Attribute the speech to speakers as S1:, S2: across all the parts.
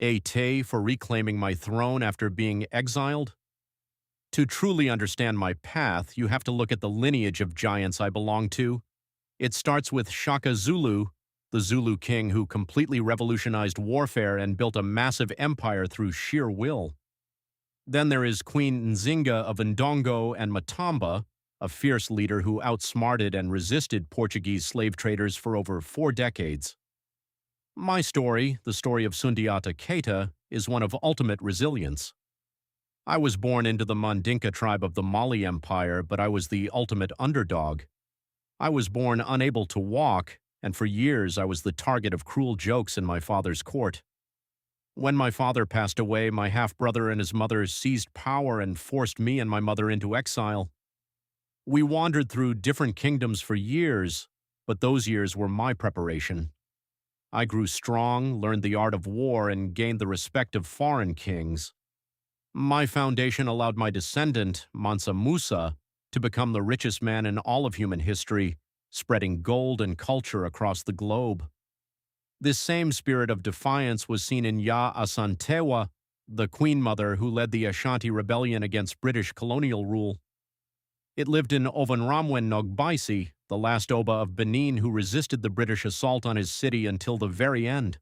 S1: AITAH for reclaiming my throne after being exiled? To truly understand my path, you have to look at the lineage of giants I belong to. It starts with Shaka Zulu, the Zulu king who completely revolutionized warfare and built a massive empire through sheer will. Then there is Queen Nzinga of Ndongo and Matamba, a fierce leader who outsmarted and resisted Portuguese slave traders for over 4 decades. My story, the story of Sundiata Keita, is one of ultimate resilience. I was born into the Mandinka tribe of the Mali Empire, but I was the ultimate underdog. I was born unable to walk, and for years I was the target of cruel jokes in my father's court. When my father passed away, my half-brother and his mother seized power and forced me and my mother into exile. We wandered through different kingdoms for years, but those years were my preparation. I grew strong, learned the art of war, and gained the respect of foreign kings. My foundation allowed my descendant, Mansa Musa, to become the richest man in all of human history, spreading gold and culture across the globe. This same spirit of defiance was seen in Asantewaa, the Queen Mother who led the Ashanti rebellion against British colonial rule. It lived in Ovanramwen Nogbaisi, the last Oba of Benin who resisted the British assault on his city until the very end.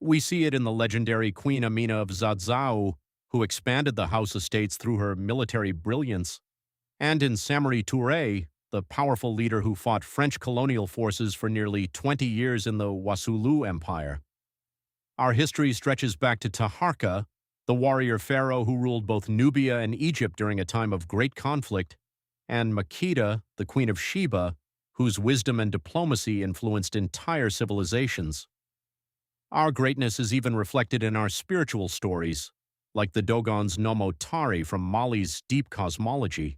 S1: We see it in the legendary Queen Amina of Zazzau, who expanded the house estates through her military brilliance, and in Samori Touré, the powerful leader who fought French colonial forces for nearly 20 years in the Wassoulou Empire. Our history stretches back to Taharka, the warrior pharaoh who ruled both Nubia and Egypt during a time of great conflict, and Makeba, the Queen of Sheba, whose wisdom and diplomacy influenced entire civilizations. Our greatness is even reflected in our spiritual stories, like the Dogon's Nomotari from Mali's deep cosmology.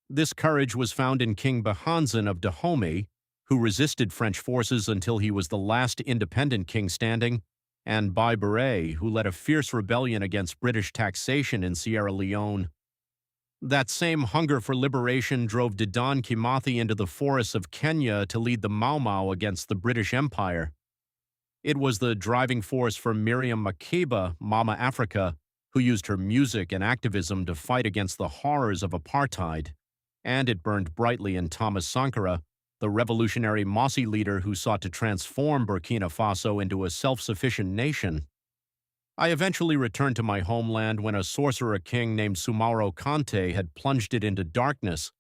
S1: This courage was found in King Bahanzin of Dahomey, who resisted French forces until he was the last independent king standing, and Bai Beret, who led a fierce rebellion against British taxation in Sierra Leone. That same hunger for liberation drove Dedan Kimathi into the forests of Kenya to lead the Mau Mau against the British Empire. It was the driving force for Miriam Makeba, Mama Africa, who used her music and activism to fight against the horrors of apartheid. And it burned brightly in Thomas Sankara, the revolutionary Mossi leader who sought to transform Burkina Faso into a self-sufficient nation. I eventually returned to my homeland when a sorcerer king named Sumaro Kante had plunged it into darkness.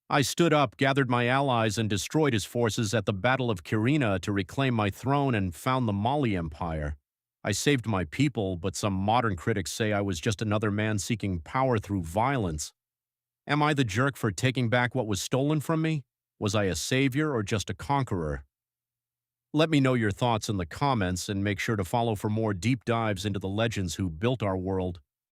S1: I stood up, gathered my allies, and destroyed his forces at the Battle of Kirina to reclaim my throne and found the Mali Empire. I saved my people, but some modern critics say I was just another man seeking power through violence. Am I the jerk for taking back what was stolen from me? Was I a savior or just a conqueror? Let me know your thoughts in the comments and make sure to follow for more deep dives into the legends who built our world.